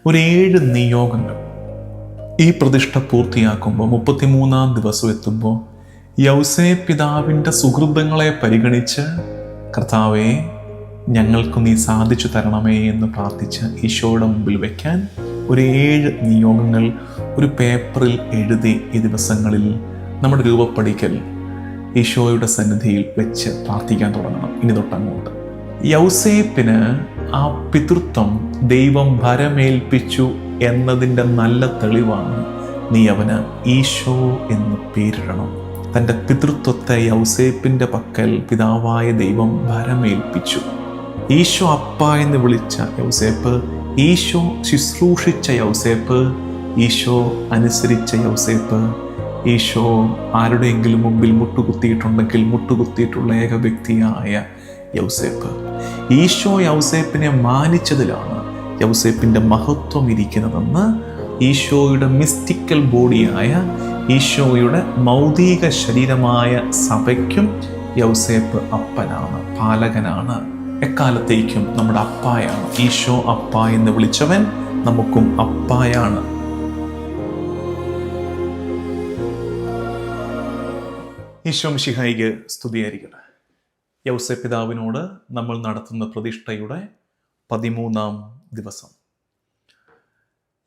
ഒരു 7 നിയോഗങ്ങൾ ഈ പ്രതിഷ്ഠ പൂർത്തിയാക്കുമ്പോൾ 33-ാം ദിവസം എത്തുമ്പോൾ യൗസേപ്പ് പിതാവിൻ്റെ സുഹൃത്തുക്കളെ പരിഗണിച്ച് കർത്താവേ ഞങ്ങൾക്ക് നീ സാധിച്ചു തരണമേ എന്ന് പ്രാർത്ഥിച്ച് ഈശോയുടെ മുമ്പിൽ വയ്ക്കാൻ ഒരു 7 നിയോഗങ്ങൾ ഒരു പേപ്പറിൽ എഴുതി ഈ ദിവസങ്ങളിൽ നമ്മുടെ രൂപപ്പടിക്കൽ ഈശോയുടെ സന്നിധിയിൽ വെച്ച് പ്രാർത്ഥിക്കാൻ തുടങ്ങണം. ഇനി തൊട്ടങ്ങോട്ട് യൗസേപ്പിന് ആ പിതൃത്വം ദൈവം ഭരമേൽപ്പിച്ചു എന്നതിൻ്റെ നല്ല തെളിവാണ് നീ അവന് ഈശോ എന്ന് പേരിടണം. തൻ്റെ പിതൃത്വത്തെ യൗസേപ്പിൻ്റെ പക്കൽ പിതാവായ ദൈവം ഭരമേൽപ്പിച്ചു. ഈശോ അപ്പ എന്ന് വിളിച്ച യൗസേപ്പ്, ഈശോ ശുശ്രൂഷിച്ച യൗസേപ്പ്, ഈശോ അനുസരിച്ച യൗസേപ്പ്, ഈശോ ആരുടെയെങ്കിലും മുമ്പിൽ മുട്ടുകുത്തിയിട്ടുണ്ടെങ്കിൽ മുട്ടുകുത്തിയിട്ടുള്ള ഏക വ്യക്തിയായ യൗസേപ്പ്. ഈശോ യൗസേപ്പിനെ മാനിച്ചതിലാണ് യൗസേപ്പിൻ്റെ മഹത്വം ഇരിക്കുന്നതെന്ന് ഈശോയുടെ മിസ്റ്റിക്കൽ ബോഡിയായ ഈശോയുടെ മൗതിക ശരീരമായ സഭയ്ക്കും യൗസേപ്പ് അപ്പനാണ്, പാലകനാണ്, എക്കാലത്തേക്കും നമ്മുടെ അപ്പായാണ്. ഈശോ അപ്പ എന്ന് വിളിച്ചവൻ നമുക്കും അപ്പായാണ്. ഈശോ മിശിഹായിക്ക് സ്തുതിയായിരിക്കട്ടെ. യൗസേപ്പ് പിതാവിനോട് നമ്മൾ നടത്തുന്ന പ്രതിഷ്ഠയുടെ 13-ാം ദിവസം.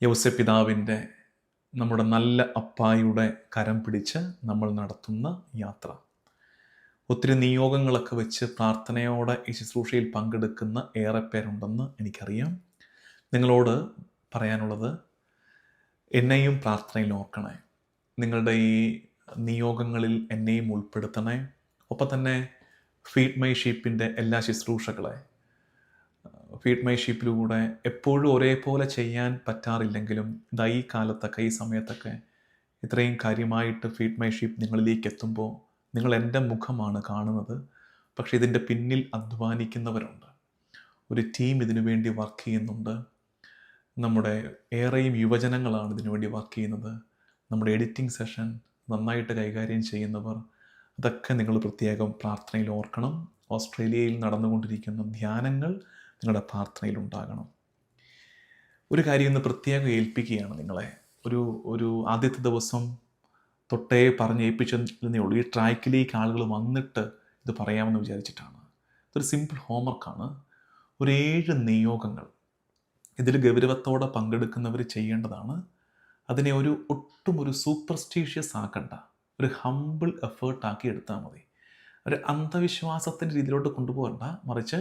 യൗസേപ്പ് പിതാവിൻ്റെ, നമ്മുടെ നല്ല അപ്പായുടെ കരം പിടിച്ച് നമ്മൾ നടത്തുന്ന യാത്ര. ഒത്തിരി നിയോഗങ്ങളൊക്കെ വെച്ച് പ്രാർത്ഥനയോടെ ഈ ശുശ്രൂഷയിൽ പങ്കെടുക്കുന്ന ഏറെ പേരുണ്ടെന്ന് എനിക്കറിയാം. നിങ്ങളോട് പറയാനുള്ളത്, എന്നെയും പ്രാർത്ഥനയിൽ ഓർക്കണേ. നിങ്ങളുടെ ഈ നിയോഗങ്ങളിൽ എന്നെയും ഉൾപ്പെടുത്തണേ. ഒപ്പം തന്നെ ഫീഡ് മൈ ഷീപ്പിൻ്റെ എല്ലാ ശുശ്രൂഷകളെ ഫീഡ് മൈ ഷീപ്പിലൂടെ എപ്പോഴും ഒരേപോലെ ചെയ്യാൻ പറ്റാറില്ലെങ്കിലും ഈ കാലത്തൊക്കെ, ഈ സമയത്തൊക്കെ ഇത്രയും കാര്യമായിട്ട് ഫീഡ് മൈ ഷീപ്പ് നിങ്ങളിലേക്ക് എത്തുമ്പോൾ നിങ്ങൾ എൻ്റെ മുഖമാണ് കാണുന്നത്. പക്ഷേ ഇതിൻ്റെ പിന്നിൽ അധ്വാനിക്കുന്നവരുണ്ട്. ഒരു ടീം ഇതിനു വേണ്ടി വർക്ക് ചെയ്യുന്നുണ്ട്. നമ്മുടെ ഏറെയും യുവജനങ്ങളാണ് ഇതിനു വേണ്ടി വർക്ക് ചെയ്യുന്നത്. നമ്മുടെ എഡിറ്റിംഗ് സെഷൻ നന്നായിട്ട് കൈകാര്യം ചെയ്യുന്നവർ, അതൊക്കെ നിങ്ങൾ പ്രത്യേകം പ്രാർത്ഥനയിൽ ഓർക്കണം. ഓസ്ട്രേലിയയിൽ നടന്നുകൊണ്ടിരിക്കുന്ന ധ്യാനങ്ങൾ നിങ്ങളുടെ പ്രാർത്ഥനയിൽ ഉണ്ടാകണം. ഒരു കാര്യം ഇന്ന് പ്രത്യേകം ഏൽപ്പിക്കുകയാണ് നിങ്ങളെ. ഒരു ആദ്യത്തെ ദിവസം തൊട്ടേ പറഞ്ഞേൽപ്പിച്ചതേ ഉള്ളൂ. ഈ ട്രാക്കിലേക്ക് ആളുകൾ വന്നിട്ട് ഇത് പറയാമെന്ന് വിചാരിച്ചിട്ടാണ്. ഇതൊരു സിമ്പിൾ ഹോംവർക്കാണ്. ഒരു 7 നിയോഗങ്ങൾ ഇതിൽ ഗൗരവത്തോടെ പങ്കെടുക്കുന്നവർ ചെയ്യേണ്ടതാണ്. അതിനെ ഒട്ടും ഒരു സൂപ്പർസ്റ്റീഷ്യസ് ആക്കണ്ട, ഒരു ഹമ്പിൾ എഫേർട്ടാക്കി എടുത്താൽ മതി. ഒരു അന്ധവിശ്വാസത്തിൻ്റെ രീതിയിലോട്ട് കൊണ്ടുപോകണ്ട, മറിച്ച്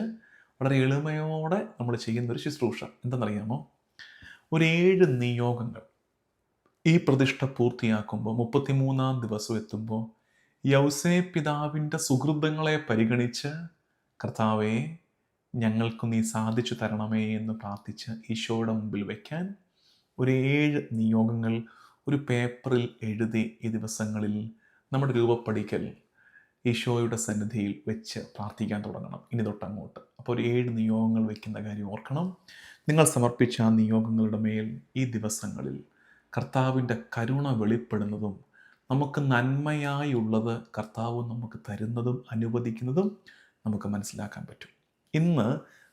വളരെ എളിമയോടെ നമ്മൾ ചെയ്യുന്നൊരു ശുശ്രൂഷ. എന്തെന്നറിയാമോ? ഒരു 7 നിയോഗങ്ങൾ ഈ പ്രതിഷ്ഠ പൂർത്തിയാക്കുമ്പോൾ 33-ാം ദിവസം എത്തുമ്പോൾ യൗസേപ്പ് പിതാവിൻ്റെ സുഹൃത്തുക്കളെ പരിഗണിച്ച് കർത്താവേ ഞങ്ങൾക്ക് നീ സാധിച്ചു തരണമേ എന്ന് പ്രാർത്ഥിച്ച് ഈശോയുടെ മുമ്പിൽ വയ്ക്കാൻ ഒരു 7 നിയോഗങ്ങൾ ഒരു പേപ്പറിൽ എഴുതി ഈ ദിവസങ്ങളിൽ നമ്മുടെ രൂപപ്പടിക്കൽ ഈശോയുടെ സന്നിധിയിൽ വെച്ച് പ്രാർത്ഥിക്കാൻ തുടങ്ങണം. ഇനി തൊട്ടങ്ങോട്ട്. അപ്പോൾ ഒരു 7 നിയോഗങ്ങൾ വയ്ക്കുന്ന കാര്യം ഓർക്കണം. നിങ്ങൾ സമർപ്പിച്ച ആ നിയോഗങ്ങളുടെ മേൽ ഈ ദിവസങ്ങളിൽ കർത്താവിൻ്റെ കരുണ വെളിപ്പെടുന്നതും നമുക്ക് നന്മയായുള്ളത് കർത്താവ് നമുക്ക് തരുന്നതും അനുവദിക്കുന്നതും നമുക്ക് മനസ്സിലാക്കാൻ പറ്റും. ഇന്ന്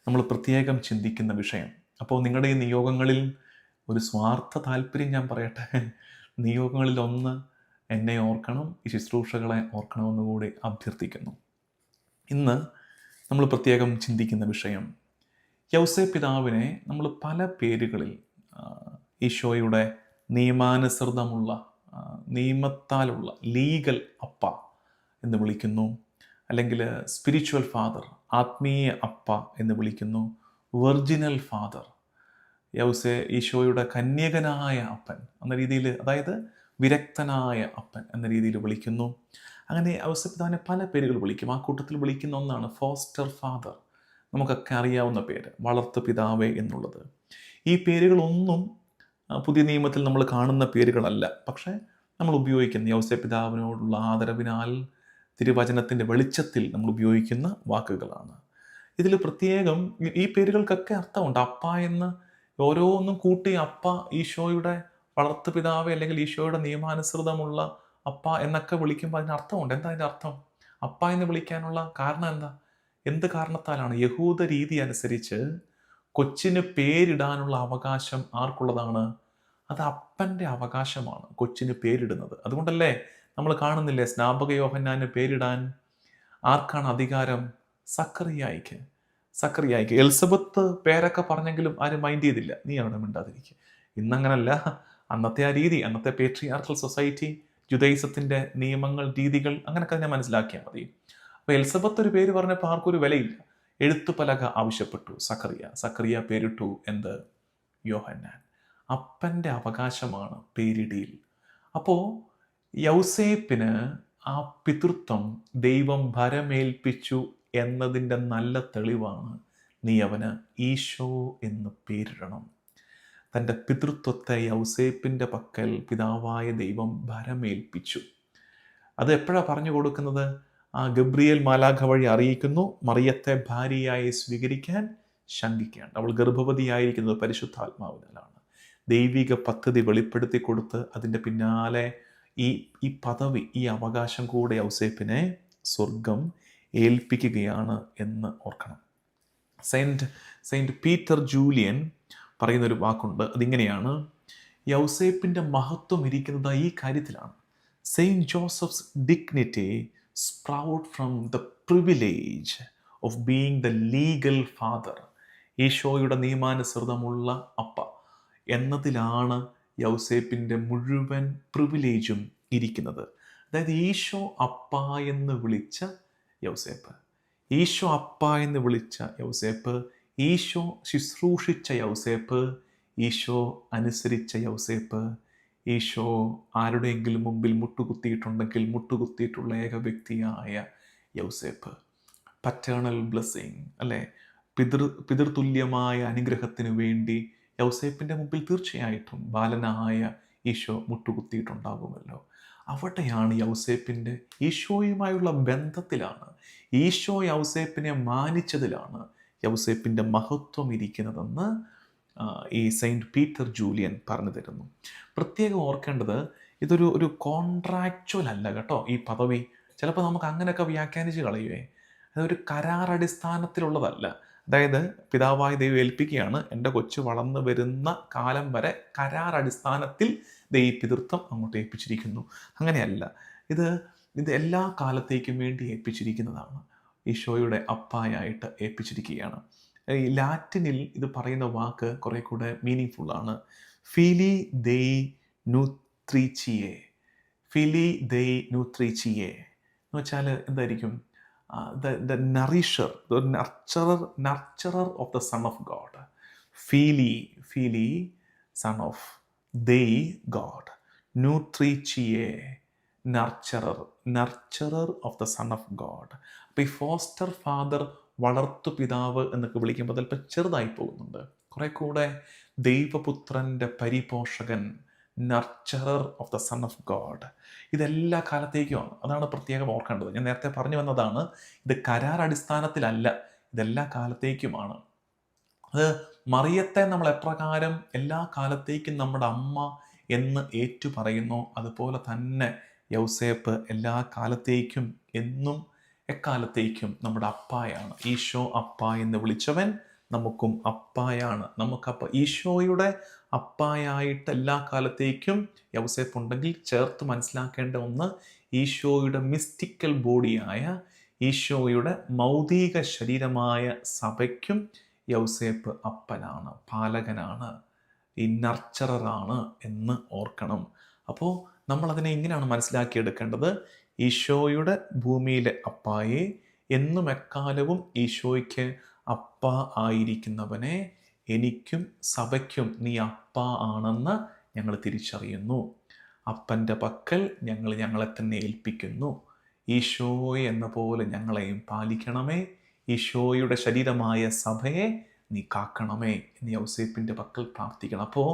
നമ്മൾ പ്രത്യേകം ചിന്തിക്കുന്ന വിഷയം, അപ്പോൾ നിങ്ങളുടെ ഈ നിയോഗങ്ങളിൽ ഒരു സ്വാർത്ഥ താല്പര്യം ഞാൻ പറയട്ടെ, നിയോഗങ്ങളിൽ ഒന്ന് എന്നെ ഓർക്കണം, ഈ ശുശ്രൂഷകളെ ഓർക്കണമെന്നുകൂടി അഭ്യർത്ഥിക്കുന്നു. ഇന്ന് നമ്മൾ പ്രത്യേകം ചിന്തിക്കുന്ന വിഷയം, യൗസേപ്പ് പിതാവിനെ നമ്മൾ പല പേരുകളിൽ ഈശോയുടെ നിയമാനുസൃതമുള്ള, നിയമത്താലുള്ള ലീഗൽ അപ്പ എന്ന് വിളിക്കുന്നു, അല്ലെങ്കിൽ സ്പിരിച്വൽ ഫാദർ, ആത്മീയ അപ്പ എന്ന് വിളിക്കുന്നു, വെർജിനൽ ഫാദർ, ഈശോയുടെ കന്യകനായ അപ്പൻ എന്ന രീതിയിൽ, അതായത് വിരക്തനായ അപ്പൻ എന്ന രീതിയിൽ വിളിക്കുന്നു. അങ്ങനെ യൗസേപ്പ് പിതാവിനെ പല പേരുകൾ വിളിക്കും. ആ കൂട്ടത്തിൽ വിളിക്കുന്ന ഒന്നാണ് ഫോസ്റ്റർ ഫാദർ, നമുക്കൊക്കെ അറിയാവുന്ന പേര്, വളർത്തു പിതാവേ എന്നുള്ളത്. ഈ പേരുകളൊന്നും പുതിയ നിയമത്തിൽ നമ്മൾ കാണുന്ന പേരുകളല്ല, പക്ഷേ നമ്മൾ ഉപയോഗിക്കുന്ന യൗസേപ്പ് പിതാവിനോടുള്ള ആദരവിനാൽ തിരുവചനത്തിൻ്റെ വെളിച്ചത്തിൽ നമ്മൾ ഉപയോഗിക്കുന്ന വാക്കുകളാണ്. ഇതിൽ പ്രത്യേകം ഈ പേരുകൾക്കൊക്കെ അർത്ഥമുണ്ട്. അപ്പ എന്ന് ഓരോന്നും കൂട്ടി അപ്പ, ഈശോയുടെ വളർത്തു പിതാവ് അല്ലെങ്കിൽ ഈശോയുടെ നിയമാനുസൃതമുള്ള അപ്പ എന്നൊക്കെ വിളിക്കുമ്പോൾ അതിന് അർത്ഥമുണ്ട്. എന്താ അതിൻ്റെ അർത്ഥം? അപ്പ എന്ന് വിളിക്കാനുള്ള കാരണം എന്താ? എന്ത് കാരണത്താലാണ്? യഹൂദ രീതി അനുസരിച്ച് കൊച്ചിന് പേരിടാനുള്ള അവകാശം ആർക്കുള്ളതാണ്? അത് അപ്പൻ്റെ അവകാശമാണ് കൊച്ചിന് പേരിടുന്നത്. അതുകൊണ്ടല്ലേ നമ്മൾ കാണുന്നില്ലേ സ്നാപക യോഹന്നാന് പേരിടാൻ ആർക്കാണ് അധികാരം? സക്കറിയായിക്ക്. സക്കറിയായിക്ക്. എലിസബത്ത് പേരൊക്കെ പറഞ്ഞെങ്കിലും ആരും മൈൻഡ് ചെയ്തില്ല. നീ അവിടെ മിണ്ടാതിരിക്കുക. ഇന്നങ്ങനല്ല. അന്നത്തെ ആ രീതി, അന്നത്തെ പേട്രിയാർക്കൽ സൊസൈറ്റി, ജുദൈസത്തിന്റെ നിയമങ്ങൾ, രീതികൾ, അങ്ങനെയൊക്കെ തന്നെ മനസ്സിലാക്കിയാൽ മതി. അപ്പൊ എലിസബത്ത് ഒരു പേര് പറഞ്ഞപ്പോൾ ആർക്കൊരു വിലയില്ല. എഴുത്തുപലക ആവശ്യപ്പെട്ടു. സക്കറിയ പേരിട്ടു. എന്ത്? യോഹന്നാൻ. അപ്പൻ്റെ അവകാശമാണ് പേരിടിയിൽ. അപ്പോൾ യൗസേപ്പിന് ആ പിതൃത്വം ദൈവം ഭരമേൽപ്പിച്ചു എന്നതിൻ്റെ നല്ല തെളിവാണ് നീ അവന് ഈശോ എന്ന് പേരിടണം. തൻ്റെ പിതൃത്വത്തെ യൗസേപ്പിൻ്റെ പക്കൽ പിതാവായ ദൈവം ഭരമേൽപ്പിച്ചു. അത് എപ്പോഴാണ് പറഞ്ഞു കൊടുക്കുന്നത്? ആ ഗബ്രിയേൽ മാലാഖ വഴി അറിയിക്കുന്നു, മറിയത്തെ ഭാര്യയായി സ്വീകരിക്കാൻ ശങ്കിക്കേണ്ട. അവൾ ഗർഭവതിയായിരിക്കുന്നത് പരിശുദ്ധാത്മാവിനാലാണ്. ദൈവിക പദ്ധതി വെളിപ്പെടുത്തി കൊടുത്ത് അതിൻ്റെ പിന്നാലെ ഈ പദവി, ഈ അവകാശം കൂടെ യൗസേപ്പിനെ സ്വർഗം ഏൽപ്പിക്കുകയാണ് എന്ന് ഓർക്കണം. സെയിൻറ്റ് പീറ്റർ ജൂലിയൻ പറയുന്നൊരു വാക്കുണ്ട്. അതിങ്ങനെയാണ്: യൗസേപ്പിൻ്റെ മഹത്വം ഇരിക്കുന്നത് ഈ കാര്യത്തിലാണ്. Saint Joseph's dignity sprout from the privilege of being the legal father. ഈശോയുടെ നിയമാനുസൃതമുള്ള അപ്പ എന്നതിലാണ് യൗസേപ്പിൻ്റെ മുഴുവൻ പ്രിവിലേജും ഇരിക്കുന്നത്. അതായത് ഈശോ അപ്പ എന്ന് വിളിച്ച യൗസേപ്പ്, ഈശോ അപ്പ എന്ന് വിളിച്ച യൗസേപ്പ്, ഈശോ ശുശ്രൂഷിച്ച യൗസേപ്പ്, ഈശോ അനുസരിച്ച യൗസേപ്പ്, ഈശോ ആരുടെയെങ്കിലും മുമ്പിൽ മുട്ടുകുത്തിയിട്ടുണ്ടെങ്കിൽ മുട്ടുകുത്തിയിട്ടുള്ള ഏക വ്യക്തിയായ യൗസേപ്പ്. പറ്റേണൽ ബ്ലെസ്സിങ്, അല്ലേ? പിതൃതുല്യമായ അനുഗ്രഹത്തിന് വേണ്ടി യൗസേപ്പിൻ്റെ മുമ്പിൽ തീർച്ചയായിട്ടും ബാലനായ ഈശോ മുട്ടുകുത്തിയിട്ടുണ്ടാകുമല്ലോ. അവിടെയാണ് യൗസേപ്പിൻ്റെ, ഈശോയുമായുള്ള ബന്ധത്തിലാണ്, ഈശോ യൗസേപ്പിനെ മാനിച്ചതിലാണ് യൗസേപ്പിൻ്റെ മഹത്വം ഇരിക്കുന്നതെന്ന് ഈ സെയിൻറ്റ് പീറ്റർ ജൂലിയൻ പറഞ്ഞു തരുന്നു. പ്രത്യേകം ഓർക്കേണ്ടത്, ഇതൊരു കോൺട്രാക്ച്വൽ അല്ല കേട്ടോ ഈ പദവി. ചിലപ്പോൾ നമുക്ക് അങ്ങനെയൊക്കെ വ്യാഖ്യാനിച്ച് കളയുവേ. അതൊരു കരാറടിസ്ഥാനത്തിലുള്ളതല്ല. അതായത് പിതാവായ ദൈവം ഏൽപ്പിക്കുകയാണ്, എൻ്റെ കൊച്ചു വളർന്നു വരുന്ന കാലം വരെ കരാറടിസ്ഥാനത്തിൽ ഈ പിതൃത്വം അങ്ങോട്ട് ഏൽപ്പിച്ചിരിക്കുന്നു. അങ്ങനെയല്ല. ഇത് എല്ലാ കാലത്തേക്കും വേണ്ടി ഏൽപ്പിച്ചിരിക്കുന്നതാണ്. ഈശോയുടെ അപ്പായായിട്ട് ഏൽപ്പിച്ചിരിക്കുകയാണ്. ഈ ലാറ്റിനിൽ ഇത് പറയുന്ന വാക്ക് കുറെ കൂടെ മീനിങ് ഫുള്ളാണ്. ഫിലി ദെയ് ന്യൂട്രീച്ചിയെ. ഫിലി ദെയ് ന്യൂട്രീച്ചിയെ എന്ന് വെച്ചാൽ എന്തായിരിക്കും? the nourisher, the nurturer of the Son of God. Fili, Son of, they, God. Nutricie, nurturer of the Son of God. അപ്പോൾ ഈ ഫോസ്റ്റർ ഫാദർ, വളർത്തു പിതാവ് എന്നൊക്കെ വിളിക്കുമ്പോൾ ചിലപ്പോൾ ചെറുതായി പോകുന്നുണ്ട്. കുറെ കൂടെ ദൈവപുത്രൻ്റെ പരിപോഷകൻ, nurturer of the son of God. ഇതെല്ലാ കാലത്തേക്കുമാണ്. അതാണ് പ്രത്യേകം ഓർക്കേണ്ടത്. ഞാൻ നേരത്തെ പറഞ്ഞു വന്നതാണ്, ഇത് കരാർ അടിസ്ഥാനത്തിലല്ല, ഇതെല്ലാ കാലത്തേക്കുമാണ്. അത് മറിയത്തെ നമ്മൾ എപ്രകാരം എല്ലാ കാലത്തേക്കും നമ്മുടെ അമ്മ എന്ന് ഏറ്റു പറയുന്നു, അതുപോലെ തന്നെ യൗസേപ്പ് എല്ലാ കാലത്തേക്കും എന്നും എക്കാലത്തേക്കും നമ്മുടെ അപ്പായാണ്. ഈശോ അപ്പ എന്ന് വിളിച്ചവൻ നമുക്കും അപ്പായാണ്. നമുക്കപ്പ ഈശോയുടെ അപ്പായായിട്ട് എല്ലാ കാലത്തേക്കും യൗസേപ്പ് ഉണ്ടെങ്കിൽ ചേർത്ത് മനസ്സിലാക്കേണ്ട ഒന്ന്, ഈശോയുടെ മിസ്റ്റിക്കൽ ബോഡിയായ, ഈശോയുടെ മൗതിക ശരീരമായ സഭയ്ക്കും യൗസേപ്പ് അപ്പനാണ്, പാലകനാണ്, ഈ നർച്ചറാണ് എന്ന് ഓർക്കണം. അപ്പോൾ നമ്മളതിനെ ഇങ്ങനെയാണ് മനസ്സിലാക്കിയെടുക്കേണ്ടത്. ഈശോയുടെ ഭൂമിയിലെ അപ്പായെ, എന്നും എക്കാലവും ഈശോയ്ക്ക് അപ്പ ആയിരിക്കുന്നവനെ എനിക്കും സഭയ്ക്കും നീ അപ്പ ആണെന്ന് ഞങ്ങൾ തിരിച്ചറിയുന്നു. അപ്പൻ്റെ പക്കൽ ഞങ്ങളെ തന്നെ ഏൽപ്പിക്കുന്നു. ഈശോയെ എന്ന പോലെ ഞങ്ങളെയും പാലിക്കണമേ. ഈശോയുടെ ശരീരമായ സഭയെ നീ കാക്കണമേ എന്ന് യൗസേപ്പിൻ്റെ പക്കൽ പ്രാർത്ഥിക്കണം. അപ്പോൾ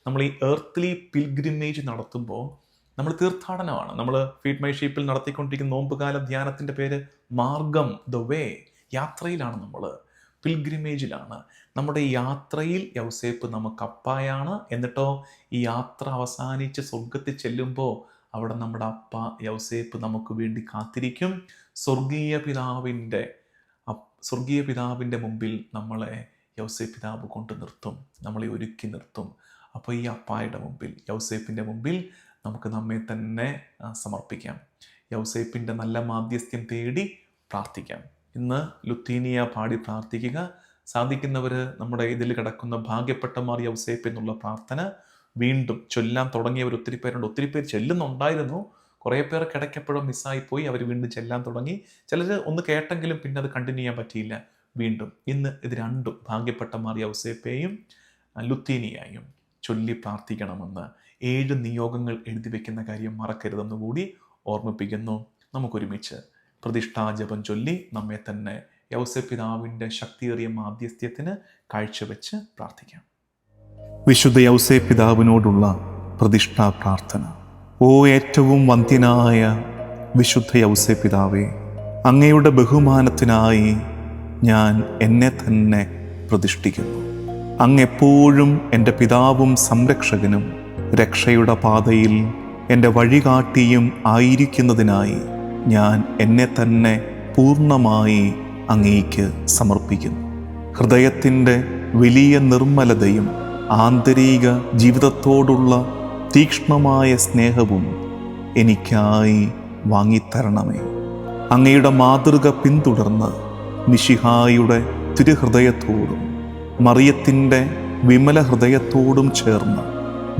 നമ്മൾ ഈ എർത്ത്ലി പിൽഗ്രിമേജ് നടത്തുമ്പോൾ നമ്മൾ തീർത്ഥാടനമാണ്. നമ്മൾ ഫീഡ് മൈ ഷീപ്പിൽ നടത്തിക്കൊണ്ടിരിക്കുന്ന നോമ്പുകാല ധ്യാനത്തിൻ്റെ പേര് മാർഗം, ദ വേ. യാത്രയിലാണ് നമ്മൾ, പിൽഗ്രിമേജിലാണ്. നമ്മുടെ യാത്രയിൽ യൗസേപ്പ് നമുക്ക് അപ്പായാണ്. എന്നിട്ടോ ഈ യാത്ര അവസാനിച്ച് സ്വർഗത്തിൽ ചെല്ലുമ്പോൾ അവിടെ നമ്മുടെ അപ്പ യൗസേപ്പ് നമുക്ക് വേണ്ടി കാത്തിരിക്കും. സ്വർഗീയ പിതാവിൻ്റെ മുമ്പിൽ നമ്മളെ യൗസേപ്പ് പിതാവ് കൊണ്ട് നിർത്തും, നമ്മളെ ഒരുക്കി നിർത്തും. അപ്പോൾ ഈ അപ്പായുടെ മുമ്പിൽ, യൗസേപ്പിൻ്റെ മുമ്പിൽ നമുക്ക് നമ്മെ തന്നെ സമർപ്പിക്കാം. യൗസേപ്പിൻ്റെ നല്ല മാധ്യസ്ഥ്യം തേടി പ്രാർത്ഥിക്കാം. ഇന്ന് ലുത്തീനിയ പാടി പ്രാർത്ഥിക്കുക. സാധിക്കുന്നവർ നമ്മുടെ ഇതിൽ കിടക്കുന്ന ഭാഗ്യപ്പെട്ടമാർ യൗസേപ്പ് എന്നുള്ള പ്രാർത്ഥന വീണ്ടും ചൊല്ലാൻ തുടങ്ങിയവർ ഒത്തിരി പേരുണ്ട്. ഒത്തിരി പേര് ചെല്ലുന്നുണ്ടായിരുന്നു, കുറേ പേർക്ക് ഇടയ്ക്കെപ്പോഴും മിസ്സായിപ്പോയി. അവർ വീണ്ടും ചെല്ലാൻ തുടങ്ങി. ചിലർ ഒന്ന് കേട്ടെങ്കിലും പിന്നെ അത് കണ്ടിന്യൂ ചെയ്യാൻ പറ്റിയില്ല. വീണ്ടും ഇന്ന് ഇത് രണ്ടും ഭാഗ്യപ്പെട്ടമാർ യൗസേപ്പയെയും ലുത്തീനിയായും ചൊല്ലി പ്രാർത്ഥിക്കണമെന്ന് 7 നിയോഗങ്ങൾ എഴുതി വയ്ക്കുന്ന കാര്യം മറക്കരുതെന്ന് കൂടി ഓർമ്മിപ്പിക്കുന്നു. നമുക്കൊരുമിച്ച് പ്രതിഷ്ഠാജപം ചൊല്ലി നമ്മെ തന്നെ യൗസേപ്പ് പിതാവിൻ്റെ ശക്തിയേറിയ മാധ്യസ്ഥ്യത്തിന് കാഴ്ചവെച്ച് പ്രാർത്ഥിക്കാം. വിശുദ്ധ യൗസേപ്പ് പിതാവിനോടുള്ള പ്രതിഷ്ഠാ പ്രാർത്ഥന. ഓ ഏറ്റവും വന്ധ്യനായ വിശുദ്ധ യൗസേപ്പ് പിതാവേ, അങ്ങയുടെ ബഹുമാനത്തിനായി ഞാൻ എന്നെ തന്നെ പ്രതിഷ്ഠിക്കുന്നു. അങ്ങെപ്പോഴും എൻ്റെ പിതാവും സംരക്ഷകനും രക്ഷയുടെ പാതയിൽ എൻ്റെ വഴികാട്ടിയും ആയിരിക്കുന്നതിനായി ഞാൻ എന്നെ തന്നെ പൂർണ്ണമായി അങ്ങേക്ക് സമർപ്പിക്കുന്നു. ഹൃദയത്തിൻ്റെ വലിയ നിർമ്മലതയും ആന്തരിക ജീവിതത്തോടുള്ള തീക്ഷ്ണമായ സ്നേഹവും എനിക്കായി വാങ്ങിത്തരണമേ. അങ്ങയുടെ മാതൃക പിന്തുടർന്ന് മിശിഹായുടെ തിരുഹൃദയത്തോടും മറിയത്തിൻ്റെ വിമല ഹൃദയത്തോടും ചേർന്ന്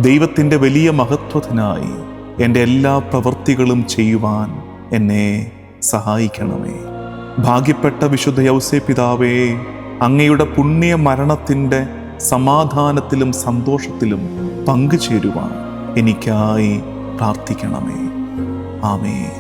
ദൈവത്തിൻ്റെ വലിയ മഹത്വത്തിനായി എൻ്റെ എല്ലാ പ്രവൃത്തികളും ചെയ്യുവാൻ എന്നെ സഹായിക്കണമേ. ഭാഗ്യപ്പെട്ട വിശുദ്ധ യൗസേപ്പ് പിതാവേ, അങ്ങയുടെ പുണ്യ മരണത്തിൻ്റെ സമാധാനത്തിലും സന്തോഷത്തിലും പങ്കുചേരുവാൻ എനിക്കായി പ്രാർത്ഥിക്കണമേ. ആമേൻ.